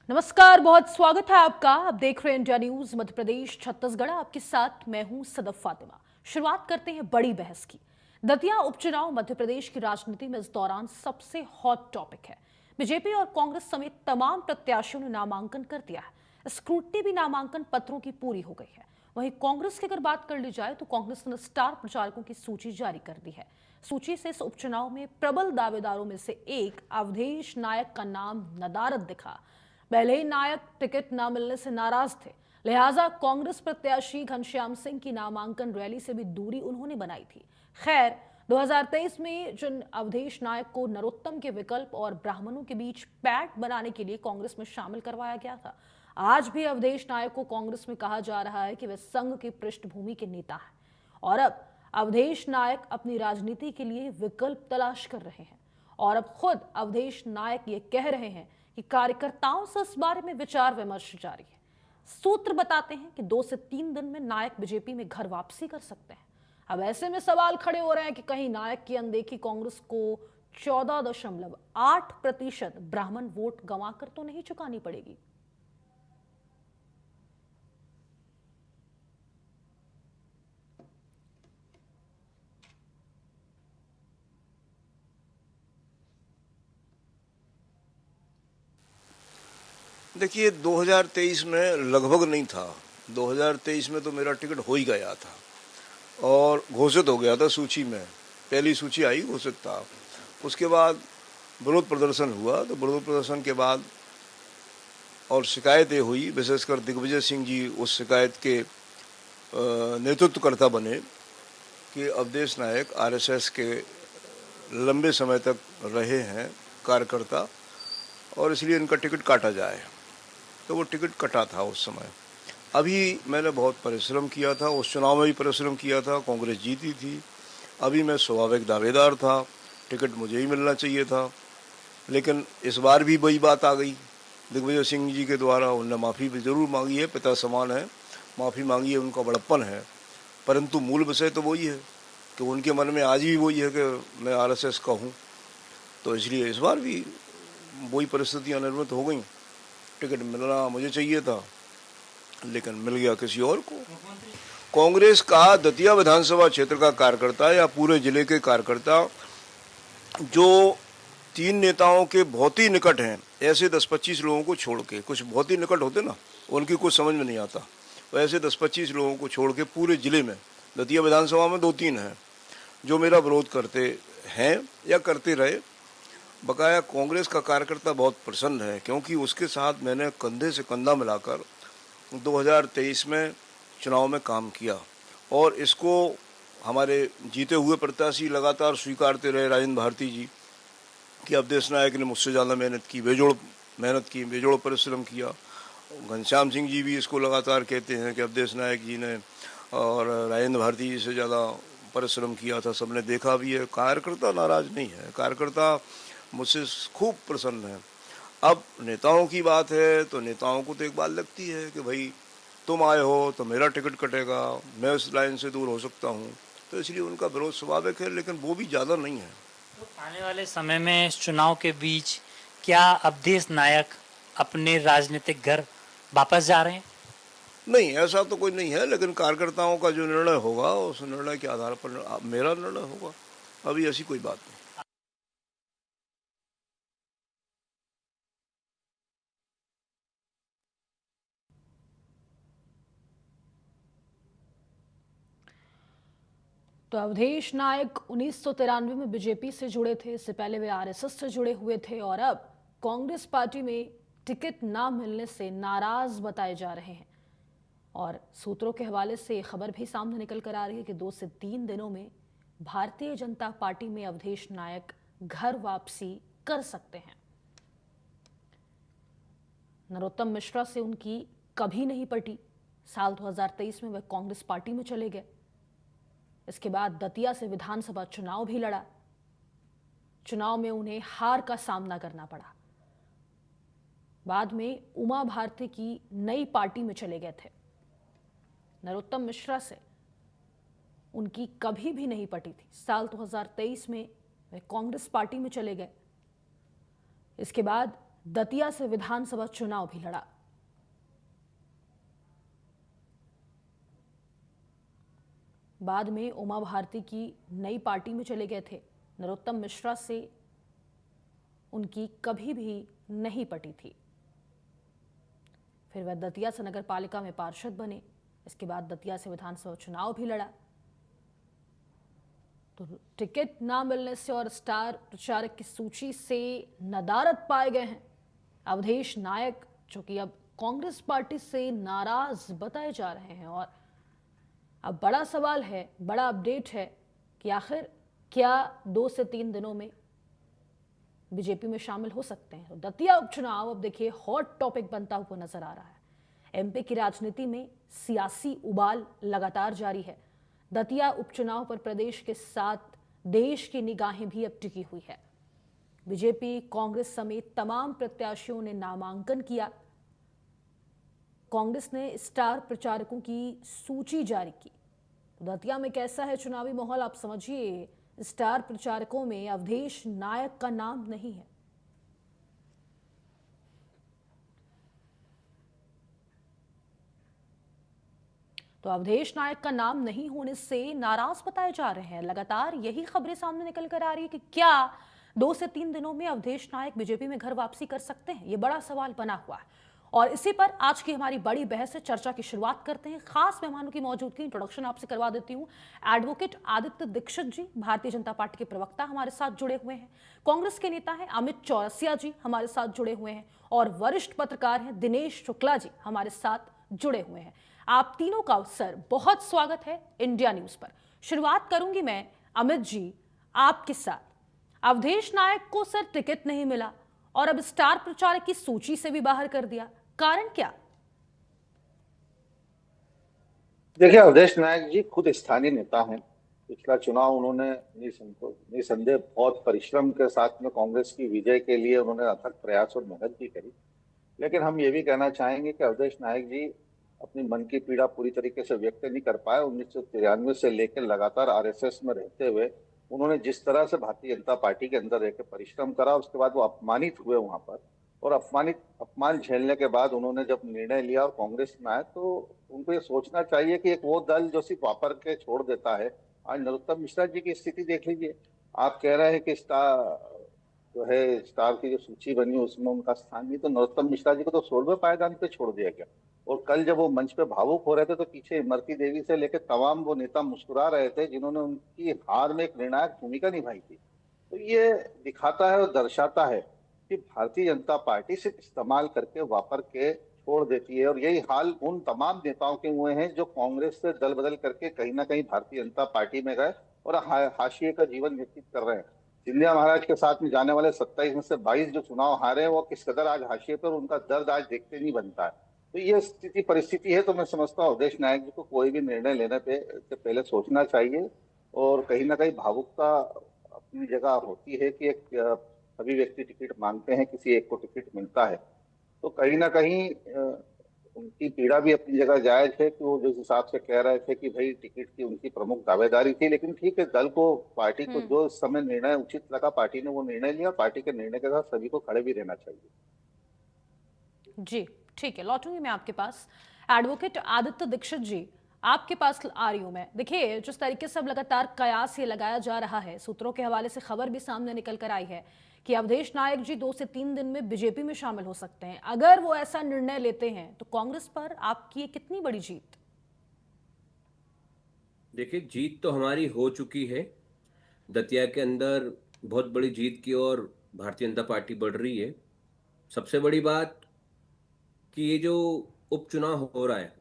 नमस्कार, बहुत स्वागत है आपका। आप देख रहे हैं इंडिया न्यूज मध्य प्रदेश छत्तीसगढ़। आपके साथ मैं हूं सदफ फातिमा। शुरुआत करते हैं बड़ी बहस की। दतिया उपचुनाव मध्य प्रदेश की राजनीति में इस दौरान सबसे हॉट टॉपिक है। बीजेपी और कांग्रेस समेत तमाम प्रत्याशियों ने नामांकन कर दिया है। स्क्रूटनी भी नामांकन पत्रों की पूरी हो गई है। वहीं कांग्रेस की अगर बात कर ली जाए तो कांग्रेस ने स्टार प्रचारकों की सूची जारी कर दी है। सूची से इस उपचुनाव में प्रबल दावेदारों में से एक अवधेश नायक का नाम नदारद दिखा। पहले ही नायक टिकट न मिलने से नाराज थे, लिहाजा कांग्रेस प्रत्याशी घनश्याम सिंह की नामांकन रैली से भी दूरी उन्होंने बनाई थी। खैर, 2023 में जिन अवधेश नायक को नरोत्तम के विकल्प और ब्राह्मणों के बीच पैठ बनाने के लिए कांग्रेस में शामिल करवाया गया था, आज भी अवधेश नायक को कांग्रेस में कहा जा रहा है कि वे संघ की पृष्ठभूमि के नेता हैं और अब अवधेश नायक अपनी राजनीति के लिए विकल्प तलाश कर रहे हैं। और अब खुद अवधेश नायक ये कह रहे हैं कि कार्यकर्ताओं से इस बारे में विचार विमर्श जारी है। सूत्र बताते हैं कि 2 से 3 दिन में नायक बीजेपी में घर वापसी कर सकते हैं। अब ऐसे में सवाल खड़े हो रहे हैं कि कहीं नायक की अनदेखी कांग्रेस को 14.8% ब्राह्मण वोट गंवाकर तो नहीं चुकानी पड़ेगी। देखिए 2023 में लगभग नहीं था। 2023 में तो मेरा टिकट हो ही गया था और घोषित हो गया था सूची में। पहली सूची आई, घोषित था। उसके बाद विरोध प्रदर्शन हुआ, तो विरोध प्रदर्शन के बाद और शिकायतें हुई, विशेषकर दिग्विजय सिंह जी उस शिकायत के नेतृत्वकर्ता बने कि अवधेश नायक आरएसएस के लंबे समय तक रहे हैं कार्यकर्ता और इसलिए इनका टिकट काटा जाए। तो वो टिकट कटा था उस समय। अभी मैंने बहुत परिश्रम किया था, उस चुनाव में भी परिश्रम किया था, कांग्रेस जीती थी। अभी मैं स्वाभाविक दावेदार था, टिकट मुझे ही मिलना चाहिए था। लेकिन इस बार भी वही बात आ गई दिग्विजय सिंह जी के द्वारा। उन्होंने माफ़ी भी ज़रूर मांगी है, पिता समान है, माफ़ी मांगी है, उनका बड़प्पन है, परंतु मूल विषय तो वही है कि उनके मन में आज भी वही है कि मैं आरएसएस का हूँ। तो इसलिए इस बार भी वही परिस्थितियाँ निर्मित हो गई। टिकट मिलना मुझे चाहिए था लेकिन मिल गया किसी और को। कांग्रेस का दतिया विधानसभा क्षेत्र का कार्यकर्ता या पूरे जिले के कार्यकर्ता जो 3 नेताओं के बहुत ही निकट हैं, ऐसे 10-25 लोगों को छोड़ के, कुछ बहुत ही निकट होते ना, उनकी कुछ समझ में नहीं आता, तो ऐसे 10-25 लोगों को छोड़ के पूरे जिले में दतिया विधानसभा में 2-3 हैं जो मेरा विरोध करते हैं या करते रहे। बकाया कांग्रेस का कार्यकर्ता बहुत प्रसन्न है क्योंकि उसके साथ मैंने कंधे से कंधा मिलाकर 2023 में चुनाव में काम किया और इसको हमारे जीते हुए प्रत्याशी लगातार स्वीकारते रहे, राजेंद्र भारती जी, कि अवधेश नायक ने मुझसे ज़्यादा मेहनत की, बेजोड़ परिश्रम किया। घनश्याम सिंह जी भी इसको लगातार कहते हैं कि अवधेश नायक जी ने और राजेंद्र भारती जी से ज़्यादा परिश्रम किया था। सबने देखा भी है, कार्यकर्ता नाराज नहीं है, कार्यकर्ता मुझसे खूब प्रसन्न है। अब नेताओं की बात है तो नेताओं को तो एक बात लगती है कि भाई तुम आए हो तो मेरा टिकट कटेगा, मैं उस लाइन से दूर हो सकता हूँ, तो इसलिए उनका विरोध स्वाभाविक है, लेकिन वो भी ज़्यादा नहीं है। तो आने वाले समय में इस चुनाव के बीच क्या अवधेश नायक अपने राजनीतिक घर वापस जा रहे हैं? नहीं, ऐसा तो कोई नहीं है, लेकिन कार्यकर्ताओं का जो निर्णय होगा उस निर्णय के आधार पर मेरा निर्णय होगा। अभी ऐसी कोई बात नहीं। तो अवधेश नायक 1993 में बीजेपी से जुड़े थे, इससे पहले वे आरएसएस से जुड़े हुए थे और अब कांग्रेस पार्टी में टिकट ना मिलने से नाराज बताए जा रहे हैं। और सूत्रों के हवाले से खबर भी सामने निकल कर आ रही है कि 2 से 3 दिनों में भारतीय जनता पार्टी में अवधेश नायक घर वापसी कर सकते हैं। नरोत्तम मिश्रा से उनकी कभी नहीं पटी। साल 2023 में वे कांग्रेस पार्टी में चले गए। इसके बाद दतिया से विधानसभा चुनाव भी लड़ा। चुनाव में उन्हें हार का सामना करना पड़ा। बाद में उमा भारती की नई पार्टी में चले गए थे। नरोत्तम मिश्रा से उनकी कभी भी नहीं पटी थी। साल 2023 में वे कांग्रेस पार्टी में चले गए। इसके बाद दतिया से विधानसभा चुनाव भी लड़ा। बाद में उमा भारती की नई पार्टी में चले गए थे। नरोत्तम मिश्रा से उनकी कभी भी नहीं पटी थी। फिर वह दतिया से नगर पालिका में पार्षद बने। इसके बाद दतिया से विधानसभा चुनाव भी लड़ा। तो टिकट ना मिलने से और स्टार प्रचारक की सूची से नदारद पाए गए हैं अवधेश नायक, जो कि अब कांग्रेस पार्टी से नाराज बताए जा रहे हैं। और अब बड़ा सवाल है, बड़ा अपडेट है कि आखिर क्या 2 से 3 दिनों में बीजेपी में शामिल हो सकते हैं। तो दतिया उपचुनाव अब देखिए हॉट टॉपिक बनता हुआ नजर आ रहा है। एमपी की राजनीति में सियासी उबाल लगातार जारी है। दतिया उपचुनाव पर प्रदेश के साथ देश की निगाहें भी अब टिकी हुई है। बीजेपी, कांग्रेस समेत तमाम प्रत्याशियों ने नामांकन किया। कांग्रेस ने स्टार प्रचारकों की सूची जारी की। तो दतिया में कैसा है चुनावी माहौल, आप समझिए। स्टार प्रचारकों में अवधेश नायक का नाम नहीं है। तो अवधेश नायक का नाम नहीं होने से नाराज बताए जा रहे हैं। लगातार यही खबरें सामने निकल कर आ रही है कि क्या 2 से 3 दिनों में अवधेश नायक बीजेपी में घर वापसी कर सकते हैं। ये बड़ा सवाल बना हुआ है और इसी पर आज की हमारी बड़ी बहस से चर्चा की शुरुआत करते हैं। खास मेहमानों की मौजूदगी, इंट्रोडक्शन आपसे करवा देती हूँ। एडवोकेट आदित्य दीक्षित जी, भारतीय जनता पार्टी के प्रवक्ता, हमारे साथ जुड़े हुए हैं। कांग्रेस के नेता हैं अमित चौरसिया जी, हमारे साथ जुड़े हुए हैं। और वरिष्ठ पत्रकार हैं दिनेश शुक्ला जी, हमारे साथ जुड़े हुए हैं। आप तीनों का सर बहुत स्वागत है इंडिया न्यूज पर। शुरुआत करूंगी मैं अमित जी आपके साथ। अवधेश नायक को सर टिकट नहीं मिला और अब स्टार प्रचारक की सूची से भी बाहर कर दिया, कारण क्या? देखिए, अवधेश नायक जी खुद स्थानीय नेता हैं। पिछला चुनाव उन्होंने निसंदेह बहुत परिश्रम के साथ में कांग्रेस की विजय के लिए उन्होंने अथक प्रयास और मेहनत भी करी। लेकिन हम ये भी कहना चाहेंगे कि अवधेश नायक जी अपनी मन की पीड़ा पूरी तरीके से व्यक्त नहीं कर पाए। 1993 से लेकर लगातार आरएसएस में रहते हुए उन्होंने जिस तरह से भारतीय जनता पार्टी के अंदर रहकर परिश्रम करा, उसके बाद वो अपमानित हुए वहां पर। और अपमान झेलने के बाद उन्होंने जब निर्णय लिया और कांग्रेस में आए, तो उनको ये सोचना चाहिए कि एक वो दल जो सिर्फ वापर के छोड़ देता है। आज नरोत्तम मिश्रा जी की स्थिति देख लीजिए। आप कह रहे हैं कि स्टार की जो सूची बनी उसमें उनका स्थान नहीं, तो नरोत्तम मिश्रा जी को तो 16वें पायदान पे छोड़ दिया गया। और कल जब वो मंच पे भावुक हो रहे थे तो पीछे इमरती देवी से लेकर तमाम वो नेता मुस्कुरा रहे थे जिन्होंने उनकी हार में एक निर्णायक भूमिका निभाई थी। तो ये दिखाता है और दर्शाता है कि भारतीय जनता पार्टी सिर्फ इस्तेमाल करके वापर के छोड़ देती है। और यही हाल उन तमाम नेताओं के हुए हैं जो कांग्रेस से दल बदल करके कहीं ना कहीं भारतीय जनता पार्टी में गए और हाशिए का जीवन व्यतीत कर रहे हैं। सिंधिया महाराज के साथ में जाने वाले 27 में से 22 जो चुनाव हारे हैं, वो किस कदर आज हाशिए पर, उनका दर्द आज देखते नहीं बनता है। तो ये स्थिति परिस्थिति है। तो मैं समझता हूँ अवधेश नायक जी को कोई भी निर्णय लेने से पहले सोचना चाहिए। और कहीं ना कहीं भावुकता अपनी जगह होती है कि एक सभी व्यक्ति टिकट मांगते हैं, किसी एक को टिकट मिलता है, तो कहीं ना कहीं उनकी पीड़ा भी अपनी जगह जायज है कि वो जिस हिसाब से कह रहे थे कि भाई टिकट की उनकी प्रमुख दावेदारी थी। लेकिन ठीक है, दल को, पार्टी को जो इस समय निर्णय उचित लगा, पार्टी ने वो निर्णय लिया। पार्टी के निर्णय के साथ सभी को खड़े भी रहना चाहिए। जी ठीक है, लौटूंगी मैं आपके पास। एडवोकेट आदित्य दीक्षित जी, आपके पास आ रही हूं मैं। देखिए, जिस तरीके से अब लगातार कयास ये लगाया जा रहा है, सूत्रों के हवाले से खबर भी सामने निकल कर आई है कि अवधेश नायक जी 2 से 3 दिन में बीजेपी में शामिल हो सकते हैं। अगर वो ऐसा निर्णय लेते हैं तो कांग्रेस पर आपकी ये कितनी बड़ी जीत? देखिए, जीत तो हमारी हो चुकी है। दतिया के अंदर बहुत बड़ी जीत की ओर भारतीय जनता पार्टी बढ़ रही है। सबसे बड़ी बात कि ये जो उपचुनाव हो रहा है,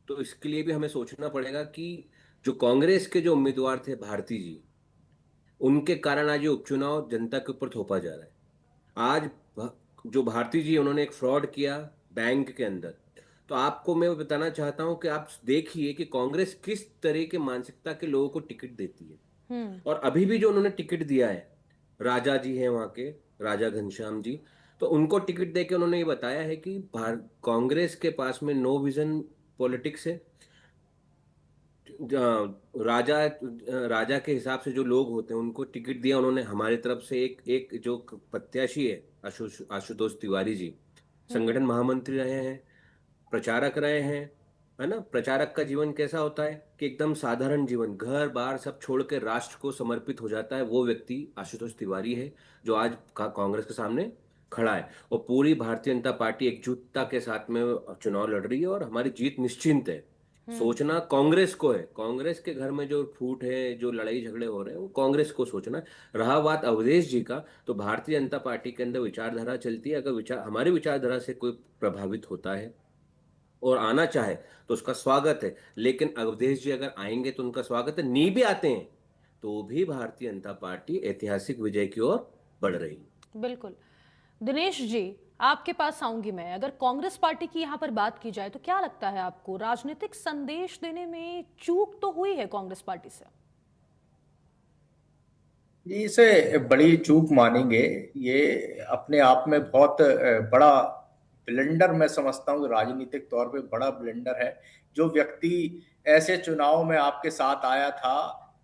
तो इसके लिए भी हमें सोचना पड़ेगा कि जो कांग्रेस के जो उम्मीदवार थे भारती जी, उनके कारण आज ये उपचुनाव जनता के ऊपर थोपा जा रहा है। आज जो भारती जी, उन्होंने एक फ्रॉड किया बैंक के अंदर। तो आपको मैं बताना चाहता हूं कि आप देखिए कि कांग्रेस किस तरह के मानसिकता के लोगों को टिकट देती है। और अभी भी जो उन्होंने टिकट दिया है, राजा जी हैं वहां के, राजा घनश्याम जी, तो उनको टिकट देके उन्होंने ये बताया है कि कांग्रेस के पास में नो विजन पॉलिटिक्स है। राजा राजा के हिसाब से जो लोग होते हैं उनको टिकट दिया उन्होंने। हमारी तरफ से एक एक जो प्रत्याशी है आशुतोष तिवारी जी, संगठन महामंत्री रहे हैं, प्रचारक रहे हैं, है ना। प्रचारक का जीवन कैसा होता है कि एकदम साधारण जीवन, घर बार सब छोड़ के राष्ट्र को समर्पित हो जाता है। वो व्यक्ति आशुतोष तिवारी है जो आज कांग्रेस के सामने खड़ा है। और पूरी भारतीय जनता पार्टी एकजुटता के साथ में चुनाव लड़ रही है और हमारी जीत निश्चिंत है। सोचना कांग्रेस को है, कांग्रेस के घर में जो फूट है, जो लड़ाई झगड़े हो रहे हैं, वो कांग्रेस को सोचना है। रहा बात अवधेश जी का, तो भारतीय जनता पार्टी के अंदर विचारधारा चलती है। अगर हमारी विचारधारा से कोई प्रभावित होता है और आना चाहे तो उसका स्वागत है। लेकिन अवधेश जी अगर आएंगे तो उनका स्वागत है, नहीं भी आते हैं तो भी भारतीय जनता पार्टी ऐतिहासिक विजय की ओर बढ़ रही है। बिल्कुल। दिनेश जी, आपके पास आऊंगी मैं। अगर कांग्रेस पार्टी की यहाँ पर बात की जाए तो क्या लगता है आपको, राजनीतिक संदेश देने में चूक तो हुई है कांग्रेस पार्टी से? जी, इसे बड़ी चूक मानेंगे। ये अपने आप में बहुत बड़ा ब्लंडर मैं समझता हूँ, राजनीतिक तौर पे बड़ा ब्लंडर है। जो व्यक्ति ऐसे चुनाव में आपके साथ आया था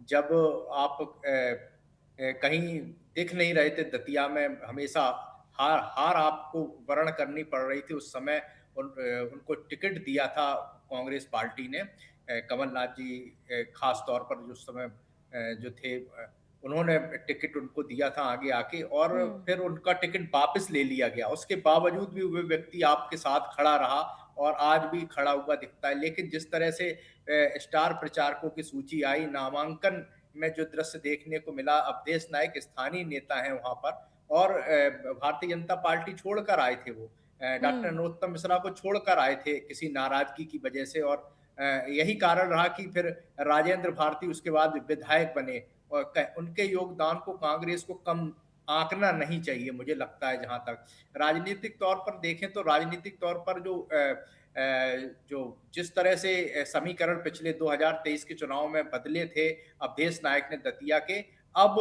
जब आप कहीं दिख नहीं रहे थे, दतिया में हमेशा हार हार आपको वर्ण करनी पड़ रही थी। उस समय उनको टिकट दिया था कांग्रेस पार्टी ने, कमलनाथ जी खास तौर पर जो समय जो थे, उन्होंने टिकट उनको दिया था आगे आके, और फिर उनका टिकट वापस ले लिया गया। उसके बावजूद भी वो व्यक्ति आपके साथ खड़ा रहा और आज भी खड़ा हुआ दिखता है। लेकिन जिस तरह से स्टार प्रचारकों की सूची आई, नामांकन में जो दृश्य देखने को मिला, अवधेश नायक स्थानीय नेता हैं वहां पर, और भारतीय जनता पार्टी छोड़कर आए थे वो, डॉक्टर नरोत्तम मिश्रा को छोड़कर आए थे किसी नाराजगी की वजह से, और यही कारण रहा कि फिर राजेंद्र भारती उसके बाद विधायक बने। और उनके योगदान को कांग्रेस को कम आंकना नहीं चाहिए, मुझे लगता है। जहां तक राजनीतिक तौर पर देखें तो राजनीतिक तौर पर जो जिस तरह से समीकरण पिछले 2023 के चुनाव में बदले थे अवधेश नायक ने दतिया के, अब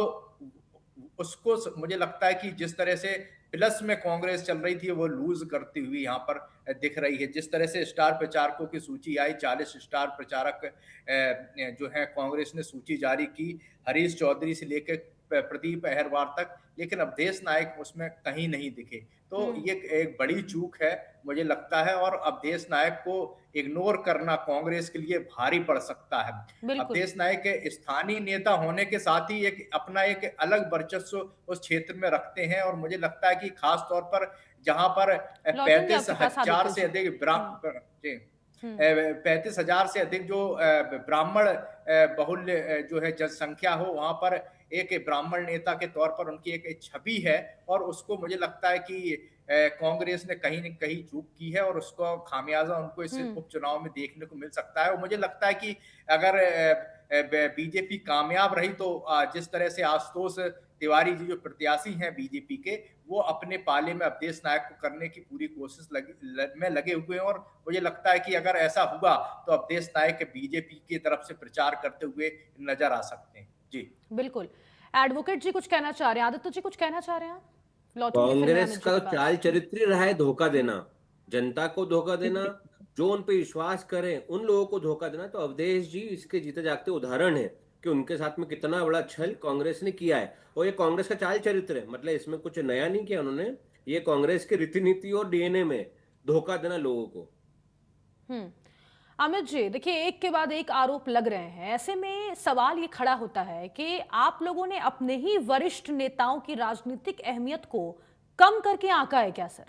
उसको मुझे लगता है कि जिस तरह से प्लस में कांग्रेस चल रही थी वो लूज करती हुई यहाँ पर दिख रही है। जिस तरह से स्टार प्रचारकों की सूची आई, 40 स्टार प्रचारक जो है कांग्रेस ने सूची जारी की, हरीश चौधरी से लेकर प्रदीप अहरवार तक, लेकिन अवधेश नायक उसमें कहीं नहीं दिखे। तो ये एक बड़ी चूक है मुझे लगता है, और अवधेश नायक को इग्नोर करना कांग्रेस के लिए भारी पड़ सकता है। अवधेश नायक के स्थानीय नेता होने के साथ ही एक अपना एक अलग वर्चस्व उस क्षेत्र में रखते हैं, और मुझे लगता है कि खास तौर पर जहां पर 35,000 से अधिक 35,000 से अधिक जो ब्राह्मण बहुल जो है जनसंख्या हो, वहां पर एक ब्राह्मण नेता के तौर पर उनकी एक छवि है, और उसको मुझे लगता है कि कांग्रेस ने कहीं न कहीं चूक की है, और उसको खामियाजा उनको इस उपचुनाव में देखने को मिल सकता है। और मुझे लगता है कि अगर बीजेपी कामयाब रही तो जिस तरह से आशुतोष तिवारी जी जो प्रत्याशी हैं बीजेपी के, वो अपने पाले में अवधेश नायक को करने की पूरी कोशिश में लगे हुए हैं, और मुझे लगता है कि अगर ऐसा हुआ तो अवधेश नायक बीजेपी की तरफ से प्रचार करते हुए नजर आ सकते हैं। जी बिल्कुल। एडवोकेट जी कुछ कहना चाह रहे हैं, आदित्य जी कुछ कहना चाह रहे हैं? कांग्रेस का चाल चरित्र रहा है धोखा देना, जनता को धोखा देना, जो उन पे विश्वास करें उन लोगों को धोखा देना। तो अवधेश जी इसके जीते जागते उदाहरण है कि उनके साथ में कितना बड़ा छल कांग्रेस ने किया है, और ये कांग्रेस का चाल चरित्र है। मतलब इसमें कुछ नया नहीं किया उन्होंने, ये कांग्रेस के रीति नीति और डीएनए में धोखा देना लोगों को। अमित जी, देखिए एक के बाद एक आरोप लग रहे हैं। ऐसे में सवाल ये खड़ा होता है कि आप लोगों ने अपने ही वरिष्ठ नेताओं की राजनीतिक अहमियत को कम करके आंका है क्या सर?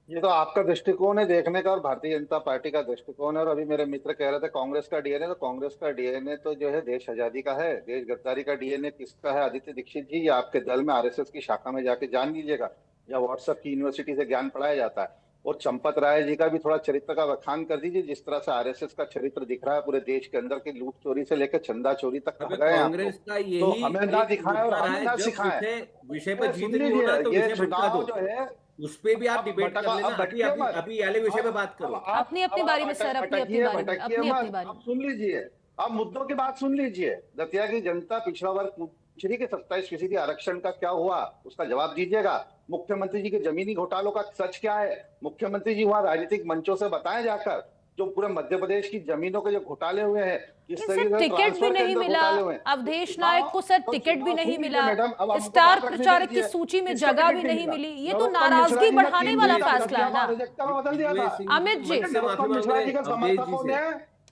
ये तो आपका दृष्टिकोण है देखने का, और भारतीय जनता पार्टी का दृष्टिकोण है। और अभी मेरे मित्र कह रहे थे कांग्रेस का डीएनए, तो कांग्रेस का डीएनए तो जो है देश आजादी का है। देश गद्दारी का डीएनए किसका है? आदित्य दीक्षित जी, या आपके दल में आरएसएस की शाखा में जाके जान लीजिएगा, या व्हाट्सएप की यूनिवर्सिटी से ज्ञान पढ़ाया जाता है। और चंपत राय जी का भी थोड़ा चरित्र का बखान कर दीजिए, जिस तरह से आरएसएस का चरित्र दिख रहा है पूरे देश के अंदर, की लूट चोरी से लेकर चंदा चोरी तक कर गए कांग्रेस का यही तो हमें ना दिखाएं और हमें ना सिखाएं। विषय पर जीत सुन नहीं हो रहा तो लीजिए, ये विषय भटका चुनाव दो, जो है उस पे भी आप डिबेट कर लेना। अभी वाले विषय पे बात करो, अपनी अपनी बारी में सर, अपनी अपनी बारी। आप सुन लीजिए, आप मुद्दों की बात सुन लीजिए। दतिया की जनता पिछड़ा वर्ग पूछ रही कि 27% आरक्षण का क्या हुआ, उसका जवाब दीजिएगा। मुख्यमंत्री जी के जमीनी घोटालों का सच क्या है, मुख्यमंत्री जी वहां राजनीतिक मंचों से बताएं जाकर। जो पूरे मध्य प्रदेश की जमीनों के जो घोटाले हुए हैं, किस सर तरीके से टिकट भी ट्रांसफर के नहीं अंदर मिला, घोटाले हुए हैं। अवधेश नायक को सर तो टिकट भी चुनाव नहीं सुन लीजिए मिला, मैडम, अब हमको स्टार बात रखने प्रचारक की दीजिए। सूची में किसका जगह टिकट भी नहीं नहीं मिला? मिली, ये तो नरोत्तम मिश्रा नाराजगी जी ने बढ़ाने 3 वाला दिन का फैसला है ना। अराजकता में बदल दिया था। अमित जी, मुझसे माफी नरोत्तम मांग मिश्रा रहे जी हैं के अवधेश जी समर्थकों से। ने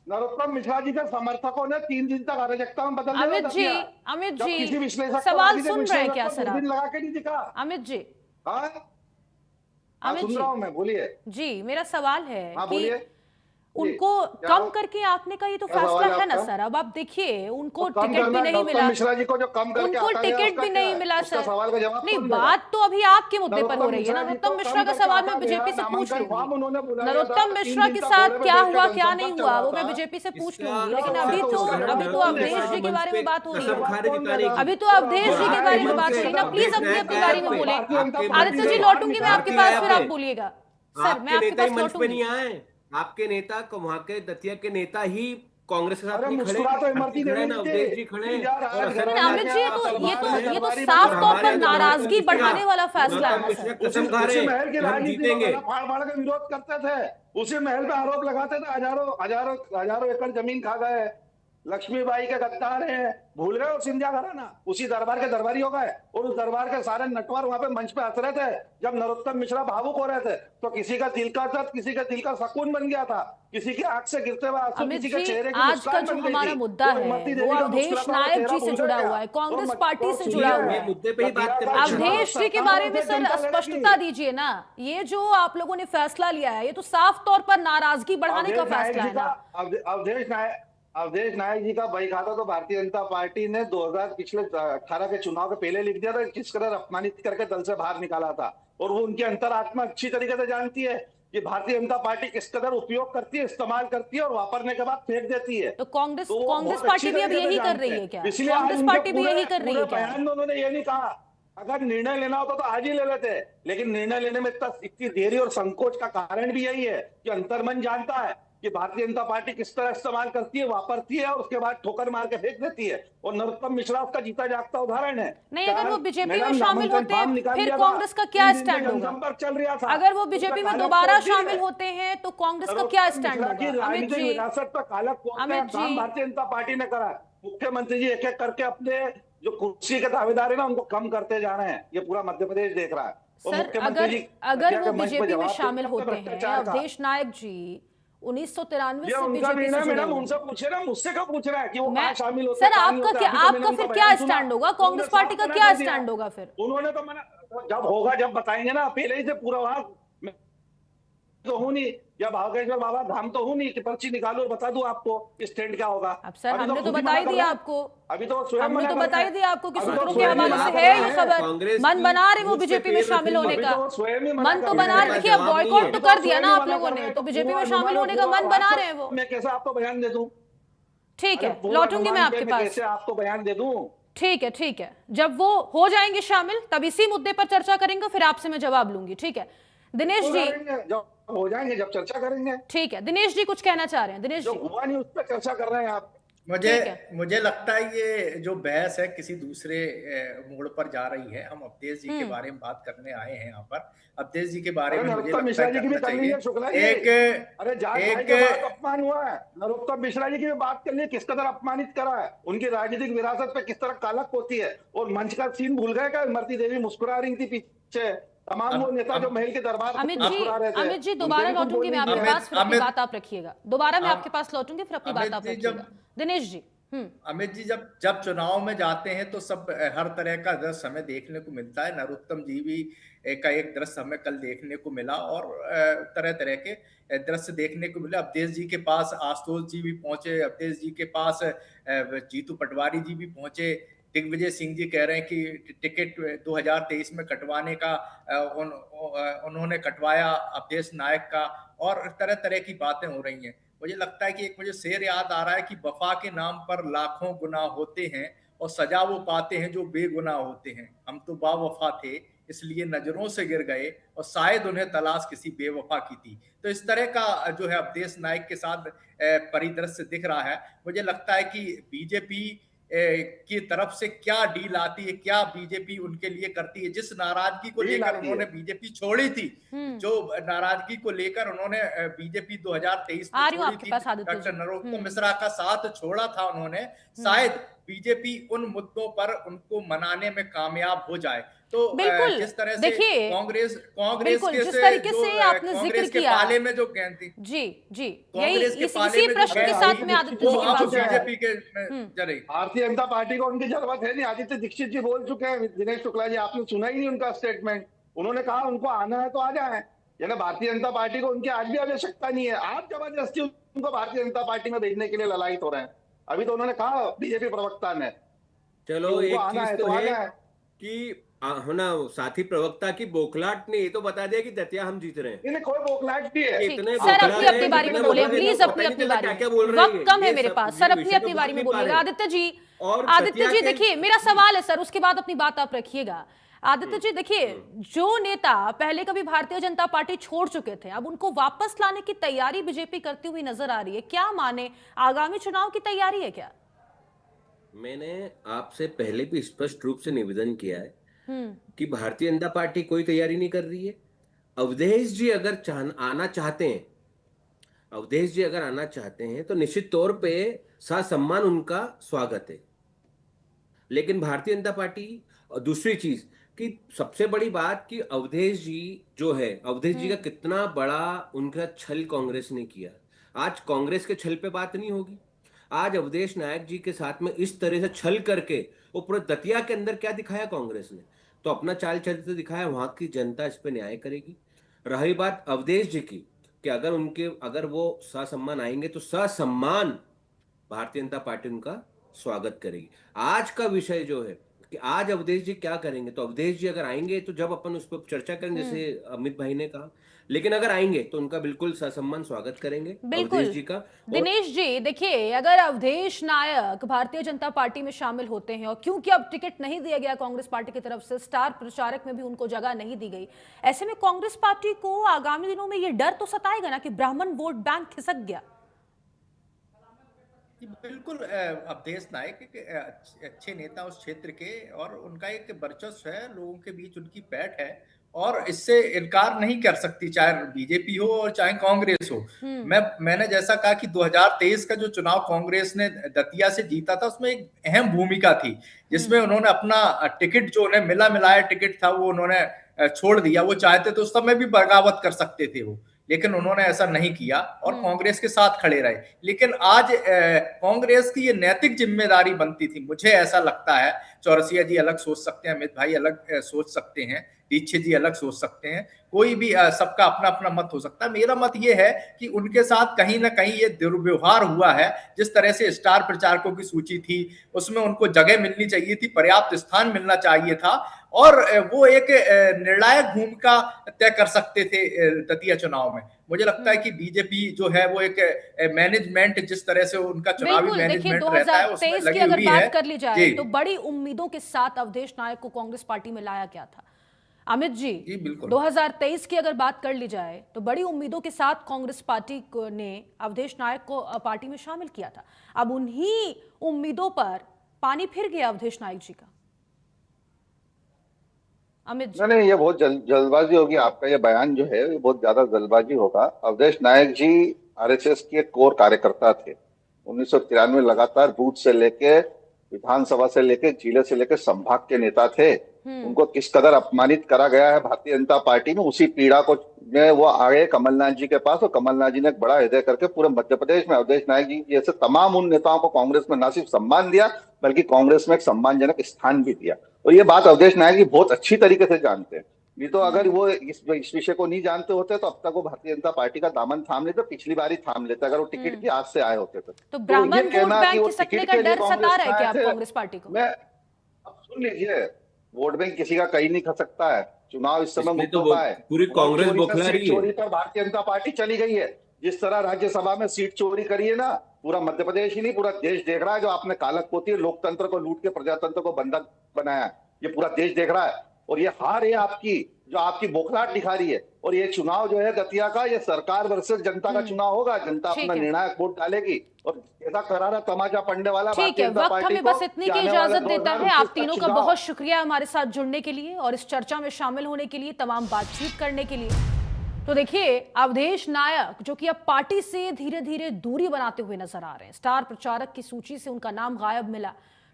नरोत्तम मिश्रा जी के समर्थकों ने 3 दिन तक अराजकता में बदल दिया था अमित जी, दतिया। अमित जब किसी जी, विश्लेषक को, सवाल राजनीतिक सुन रहे हैं विश्लेषक क्या को सर दूरबीन आप? लगा के नहीं दिखा। अमित जी, हाँ, हाँ, अमित सुन जी, रहा हूं मैं, बोलिए। जी मेरा सवाल है हाँ, कि बोलिए। जी, उनको क्या कम करके आंकने का ये तो क्या सवाल फैसला है है ना आपका? सर। अब आप देखिए, उनको तो कम टिकट भी करना, नहीं नरोत्तम मिला, मिश्रा जी को जो कम करके उनको आता है टिकट उसका भी क्या नहीं है? मिला उसका सर। सवाल का जवाब नहीं, कौन देगा? बात तो अभी आपके मुद्दे पर हो नरोत्तम रही है ना। मिश्रा जी को नरोत्तम कम मिश्रा का करके सवाल आता मैं है, बीजेपी से पूछ नामांकन फॉर्म लूंगी। उन्होंने बुलाया था, नरोत्तम 3 मिश्रा दिन के तक साथ घोड़े पे क्या बैठ के हुआ क्या नहीं जनसंपर्क हुआ चल वो रहा मैं था। बीजेपी से पूछ इसका लूंगी, लेकिन क्या अभी हुआ तो तो उसका अभी जवाब तो कौन अवधेश देगा? जी के बारे में बात हो रही कसम है। खा रहे दिखाने की। अभी तो अवधेश जी के बारे में बात हो रही है ना। प्लीज अपनी अपनी बारी में बोले। आदित्य जी लौटूंगी मैं आपके पास, फिर आप बोलिएगा। सर मैं आपके आपके नेता ही पास मंच पे लौटूंगी। नहीं आए। आपके नेता को वहां के दतिया के नेता ही कांग्रेस के साथ अरे नहीं खड़े। मुस्कुरा तो भारती इमरती खड़े देवी ना, जी अवधेश जी खड़े इंडिया और राज असद लेकिन घराना अमित क्या जी, ये तो तलवार में ये तो दरबारी साफ बना तौर है। पर नाराजगी बढ़ाने वाला फैसला है ना नरोत्तम सर। मिश्रा कसम खा रहे उसी महल की कि हम राजनीति में जीतेंगे। गला फाड़ फाड़ के विरोध करते थे, उसी महल पे आरोप लगाते थे, हजारों हजारों हजारों एकड़ जमीन खा गए, लक्ष्मीबाई के गद्दार हैं, भूल गए वो सिंधिया घराना, उसी दरबार के दरबारी हो गए। और उस दरबार के सारे नटवर वहां पे मंच पे हंस रहे थे जब नरोत्तम मिश्रा भावुक हो रहे थे, तो किसी का दिल का दर्द, किसी का दिल का सुकून बन गया था, किसी की आंख से गिरते हुए आंसू, अमित किसी के जी, चेहरे की आज का मुस्कान जो बन गई हमारा थी। मुद्दा वो है इमरती वो देवी का अवधेश मुस्कुराता हुआ नायक चेहरा जी से भूल जुड़ा गया। हुआ है, कांग्रेस और पार्टी से तो जुड़ा ये हुआ ये है। मुद्दे पे ही बात करते हैं। अवधेश जी के बारे में सर स्पष्टता दीजिए ना। ये जो आप लोगों ने फैसला लिया है, ये तो साफ तौर पर नाराजगी बढ़ाने का फैसला है ना। अवधेश नायक जी का बही खाता तो भारतीय जनता पार्टी ने 2018 के चुनाव के पहले लिख दिया था, किस कदर अपमानित करके दल से बाहर निकाला था। और वो उनकी अंतरात्मा अच्छी तरीके से जानती है कि भारतीय जनता पार्टी किस कदर उपयोग करती है, इस्तेमाल करती है और वापरने के बाद फेंक देती है। तो कांग्रेस तो वो कांग्रेस बहुत पार्टी अच्छी भी अब तरीके से यही कर जानते रही है हैं। क्या? इसलिए आज कांग्रेस उनके पार्टी भी पूरे- यही कर रही है पूरे क्या? बयान में उन्होंने ये नहीं कहा, अगर निर्णय लेना होता तो आज ही ले लेते, लेकिन निर्णय लेने में इतनी देरी और संकोच का कारण भी यही है कि अंतर्मन जानता है कि भारतीय जनता पार्टी किस तरह इस्तेमाल करती है, वापरती है और उसके बाद ठोकर मार के फेंक देती है। और नरोत्तम मिश्रा उसका जीता जागता उदाहरण है। नहीं, अगर वो बीजेपी में मैडम, शामिल नामांकन होते फॉर्म हैं निकाल फिर दिया था, कांग्रेस का क्या 3 दिन स्टैंड का होगा? जनसंपर्क चल रहा था। अगर वो बीजेपी उसका में काला दोबारा पोस्टर शामिल है। होते हैं तो कांग्रेस का नरोत्तम क्या स्टैंड मिश्रा की होगा? अमित राजनीतिक जी, विरासत पर काला पोस्टर अमित काम जी, भारतीय जनता पार्टी ने करा है। मुख्यमंत्री जी एक एक करके अपने जो कुर्सी के दावेदार है ना उनको कम करते जा रहे हैं, ये पूरा मध्य प्रदेश देख रहा है। और सर मुख्यमंत्री जी अगर हत्या वो के मंच पे बीजेपी में जवाब शामिल देते होते हैं, भ्रष्टाचार का। अवधेश नायक जी 1993 ये से उनका बीजेपी निर्णय से जुड़े मैडम, हुए उनसे हैं। पूछे ना, मुझसे क्यों पूछ रहा है कि वो मैं कहाँ शामिल होते सर, हैं, कहाँ नहीं आपका होते? क्या अभी तो मैंने आपका उनका फिर क्या बयान सुना। स्टैंड होगा? उन्होंने कांग्रेस साफ पार्टी का मना क्या कर दिया। स्टैंड होगा फिर? उन्होंने तो मना, जब होगा जब बताएंगे ना, पहले ही से पूरा वहां तो हूं नहीं, या भावकेश्वर बाबा धाम तो हूं नहीं कि पर्ची निकालो और बता दूं आपको स्टैंड क्या होगा। अब सर अभी हमने तो खुद ही बता मना ही कर दिया रहे हैं। आपको, अभी तो स्वयं हमने मना तो कर बता रहे ही हैं। दिया आपको कि अभी तो सूत्रों के स्वयं ही हवाले मना से कर है रहे ये हैं। खबर। कांग्रेस मन की बना रहे वो मुझ पे बीजेपी में पैर शामिल रखेंगे। होने अभी का। तो वो स्वयं ही मना मन कर तो रहे बना हैं। का रखिए, जवाब नहीं बॉयकॉट है। तो अभी कर तो दिया स्वयं ना ही आप मना लोगों कर ने, रहे हैं। तो बीजेपी में पूरा शामिल अनुमान होने का पूरा मन बना वास्तव रहे हैं वो। मैं कैसे आपको बयान दे दूं? ठीक अरे है, पूरा लौटूंगी मैं अनुमान आपके पे मैं पास। कैसे आपको बयान दे दूं? ठीक है, ठीक है, जब वो हो जाएंगे शामिल तब इसी मुद्दे पर चर्चा करेंगे, फिर आपसे मैं जवाब लूंगी। ठीक है दिनेश जी, जब हो जाएंगे जब चर्चा करेंगे। ठीक है दिनेश जी, कुछ कहना चाह रहे हैं दिनेश जो जी? हुआ नहीं उस पर चर्चा कर रहे हैं आप। ठीक है। मुझे लगता है ये जो बहस है किसी दूसरे मोड़ पर जा रही है। हम अवधेश जी के बारे में बात करने आए हैं यहाँ पर। अवधेश जी के बारे में मुझे नरोत्तम लगता मिश्रा है जी की भी करना कर लीजिए, चाहिए। शुक्ला जी। अरे जाट भाई के बाद अपमान हुआ है, नरोत्तम मिश्रा जी की भी बात कर लिए, किस कदर अपमानित करा है, उनकी राजनीतिक विरासत पे किस तरह कालक होती है। और मंच का सीन भूल गए क्या? इमरती देवी मुस्कुरा रही थी पीछे, तमाम वो नेता जो महल के दरबार अमित जी, मुस्कुरा रहे थे। अमित जी उनके दोबारा भी कुछ लौटूंगी मैं बोल आपके दीजिए। पास, फिर अपनी बात आप रखिएगा। दोबारा मैं आपके पास लौटूंगी, फिर अपनी बात आप अमित जी, रखिएगा। दिनेश जी, अमित जी, जब जब चुनाव में जाते हैं तो सब हर तरह का दृश्य हमें देखने को मिलता है। नरोत्तम जी भी का एक दृश्य हमें कल देखने को मिला और तरह तरह के दृश्य देखने को मिला। अवधेश जी के पास आशुतोष जी भी पहुंचे, अवधेश जी के पास जीतू पटवारी जी भी पहुंचे। दिग्विजय सिंह जी कह रहे हैं कि टिकट 2023 में कटवाने का उन्होंने कटवाया अवधेश नायक का, और तरह तरह की बातें हो रही हैं। मुझे लगता है कि एक मुझे शेर याद आ रहा है कि वफा के नाम पर लाखों गुनाह होते हैं और सजा वो पाते हैं जो बेगुनाह होते हैं। हम तो बावफा थे इसलिए नजरों से गिर गए और शायद उन्हें तलाश किसी बेवफा की थी। तो इस तरह का जो है अवधेश नायक के साथ परिदृश्य दिख रहा है। मुझे लगता है कि बीजेपी की तरफ से क्या डील आती है, क्या बीजेपी उनके लिए करती है। जिस नाराजगी को डील लेकर आती उन्होंने है। बीजेपी छोड़ी थी, जो नाराजगी को लेकर उन्होंने बीजेपी 2023 में आ रही हूँ छोड़ी आपके थी, पास आदित्य जी। डॉक्टर नरोत्तम मिश्रा का साथ छोड़ा था उन्होंने, शायद बीजेपी उन मुद्दों पर उनको मनाने में कामयाब हो जाए। तो बिल्कुल। जिस तरह से देखिए, कांग्रेस बिल्कुल के जिस से तरीके जो से आपने जिक्र कांग्रेस के किया, पाले में जो गेंद थी, जी जी, यही कांग्रेस के पाले इसी में जो प्रश्न के गेंद साथ थी, मैं आदित्य वो जी के अब पास चुके हैं। जाऊंगी। बीजेपी के जरिए। भारतीय जनता पार्टी को उनकी जरूरत है नहीं। आदित्य दीक्षित जी बोल चुके हैं, दिनेश शुक्ला जी, आपने सुना ही नहीं उनका स्टेटमेंट। उन्होंने कहा उनको आना है तो आ जाए, यानी भारतीय जनता पार्टी को उनकी आज भी आवश्यकता नहीं है। आप जबरदस्ती उनको भारतीय जनता पार्टी में भेजने के लिए ललायित हो रहे हैं। अभी तो उन्होंने कहा बीजेपी प्रवक्ता ने कि चलो उनको एक आना चीज है तो तो आ है जाए। कि है ना, साथी प्रवक्ता की बौखलाहट ने ये तो बता दिया कि दतिया हम जीत रहे हैं। इन्हें कोई बौखलाहट भी है। ये ठीक, इतने सर बौखला अपनी रहे अपनी हैं, बारी इतने में बोले, बौखला रहे हैं, प्लीज इनको अपनी पता ही नहीं अपनी चला बारी क्या में। क्या बोल रहे वक्त हैं। कम है ये मेरे सब पास, सर अपनी विषय पे अपनी बोल बारी में नहीं पा बोलिएगा। रहे। आदित्य जी, और आदित्य दतिया जी के देखिए, मेरा सवाल है सर, उसके बाद अपनी बात आप रखिएगा। आदित्य जी देखिए, जो नेता पहले कभी भारतीय जनता पार्टी छोड़ चुके थे, अब उनको वापस लाने की तैयारी बीजेपी करती हुई नजर आ रही है। क्या माने, आगामी चुनाव की तैयारी है क्या? मैंने आपसे पहले भी स्पष्ट रूप से निवेदन किया है हम्म कि भारतीय जनता पार्टी कोई तैयारी नहीं कर रही है। अवधेश जी अगर आना चाहते हैं, अवधेश जी अगर आना चाहते हैं तो निश्चित तौर पे ससम्मान उनका स्वागत है। लेकिन भारतीय जनता पार्टी, और दूसरी चीज कि सबसे बड़ी बात कि अवधेश जी जो है, अवधेश जी का कितना बड़ा उनका छल कांग्रेस ने किया। आज कांग्रेस के छल पे बात नहीं होगी। आज अवधेश नायक जी के साथ में इस तरह से छल करके वो पूरे दतिया के अंदर क्या दिखाया कांग्रेस ने, तो अपना चाल चरित्र दिखाया। वहां की जनता इस पे न्याय करेगी। रही बात अवधेश जी की कि अगर वो ससम्मान आएंगे तो ससम्मान भारतीय जनता पार्टी उनका स्वागत करेगी। आज का विषय जो है कि आज अवधेश जी क्या करेंगे, तो अवधेश जी अगर आएंगे तो जब अपन उस पर चर्चा करेंगे, जैसे अमित भाई ने कहा। लेकिन अगर आएंगे तो उनका बिल्कुल ससम्मान स्वागत करेंगे अवधेश बिल्कुल। जी का। और दिनेश जी देखिए, अगर अवधेश नायक भारतीय जनता पार्टी में शामिल होते हैं, और क्योंकि अब टिकट नहीं दिया गया कांग्रेस पार्टी की तरफ से, स्टार प्रचारक में भी उनको जगह नहीं दी गई, ऐसे में कांग्रेस पार्टी को आगामी दिनों में ये डर तो सताएगा ना कि ब्राह्मण वोट बैंक खिसक गया। जी, बिल्कुल। अवधेश नायक एक अच्छे नेता उस क्षेत्र के, और उनका एक वर्चस्व है, लोगों के बीच उनकी पैठ है, और इससे इनकार नहीं कर सकती, चाहे बीजेपी हो और चाहे कांग्रेस हो। मैंने जैसा कहा कि 2023 का जो चुनाव कांग्रेस ने दतिया से जीता था, उसमें एक अहम भूमिका थी, जिसमें उन्होंने अपना टिकट जो उन्हें मिलाया टिकट था वो उन्होंने छोड़ दिया। वो चाहते तो उस समय भी बगावत कर सकते थे वो, लेकिन उन्होंने ऐसा नहीं किया और कांग्रेस के साथ खड़े रहे। लेकिन आज कांग्रेस की ये नैतिक जिम्मेदारी बनती थी, मुझे ऐसा लगता है। चौरसिया जी अलग सोच सकते हैं, अमित भाई अलग सोच सकते हैं, दीक्षित जी अलग सोच सकते हैं, कोई भी सबका अपना अपना मत हो सकता है। मेरा मत ये है कि उनके साथ कहीं ना कहीं ये दुर्व्यवहार हुआ है। जिस तरह से स्टार प्रचारकों की सूची थी, उसमें उनको जगह मिलनी चाहिए थी, पर्याप्त स्थान मिलना चाहिए था, और वो एक निर्णायक भूमिका तय कर सकते थे दतिया चुनाव में। मुझे लगता है कि बीजेपी जो है वो एक मैनेजमेंट, जिस तरह से उनका चुनावी बिल्कुल। देखिए, मैनेजमेंट रहता है, उसमें 2023 की लगी अगर हुई है। बात कर ली जाए जी तो बड़ी उम्मीदों के साथ अवधेश नायक को कांग्रेस पार्टी में लाया गया था। अमित जी, जी बिल्कुल। 2023 की अगर बात कर ली जाए तो बड़ी उम्मीदों के साथ कांग्रेस पार्टी ने अवधेश नायक को पार्टी में शामिल किया था। अब उन्हीं उम्मीदों पर पानी फिर गया अवधेश नायक जी का। अमित जी। नहीं, ये बहुत जल्दबाजी होगी। आपका ये बयान जो है ये बहुत ज्यादा जल्दबाजी होगा। अवधेश नायक जी आरएसएस के कोर कार्यकर्ता थे। 1993 लगातार बूथ से लेके विधानसभा से लेके जिले से लेके संभाग के नेता थे। उनको किस कदर अपमानित करा गया है भारतीय जनता पार्टी में, उसी पीड़ा को में वो आए कमलनाथ जी के पास, और कमलनाथ जी ने एक बड़ा हृदय करके पूरे मध्य प्रदेश में अवधेश नायक जी जैसे तमाम उन नेताओं को कांग्रेस में न सिर्फ सम्मान दिया, बल्कि कांग्रेस में एक सम्मानजनक स्थान भी दिया। और ये बात अवधेश नायक जी बहुत अच्छी तरीके से जानते हैं। नहीं तो अगर वो इस विषय को नहीं जानते होते तो अब तक वो भारतीय जनता पार्टी का दामन थाम लेते, पिछली बार ही थाम लेते अगर वो टिकट की आज से आए होते तो ये ब्राह्मण वोट कहना कि बैंक वो खिसकने टिकट का के लिए डर सता कांग्रेस रहा है में क्या आए आप थे। कांग्रेस पार्टी को? मैं अब सुन लीजिए, वोट बैंक किसी का कहीं नहीं खसकता है। चुनाव इस समय इसमें तो मुद्दों का है। पूरी कांग्रेस चोरी पर, बौखला सीट रही है। चोरी पर भारतीय जनता पार्टी चली गई है। जिस तरह राज्यसभा में सीट चोरी करी है ना, पूरा मध्य प्रदेश ही नहीं पूरा देश देख रहा है। जो आपने कालक पोती है, लोकतंत्र को लूट के प्रजातंत्र को बंधक बनाया, ये पूरा देश देख रहा है। और ये हार है आपकी जो आपकी बौखलाहट दिखा रही है। और ये चुनाव जो है दतिया का, ये सरकार वर्सेस जनता का चुनाव होगा। जनता ठीक अपना है। निर्णायक वोट डालेगी और ऐसा करारा तमाचा पड़ने वाला ठीक भारतीय है, जनता वक्त पार्टी हमें को बस इतनी कि की आने वाले इजाजत देता है। 2029 आप तीनों का चुनाव- बहुत शुक्रिया हमारे साथ जुड़ने के लिए और इस चर्चा में शामिल होने के लिए, तमाम बातचीत करने के लिए। तो देखिए, अवधेश नायक जो कि अब पार्टी से धीरे धीरे दूरी बनाते हुए नजर आ रहे हैं, स्टार प्रचारक की सूची से उनका नाम गायब मिला,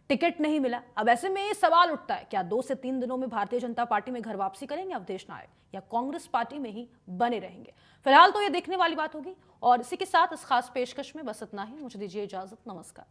टिकट नहीं मिला। अब ऐसे में ये सवाल उठता है, क्या 2 से 3 दिनों में भारतीय जनता पार्टी में घर वापसी करेंगे अवधेश नायक या कांग्रेस पार्टी में ही बने रहेंगे? फिलहाल तो ये देखने वाली बात होगी। और इसी के साथ इस खास पेशकश में बस इतना ही। मुझे दीजिए इजाजत, नमस्कार।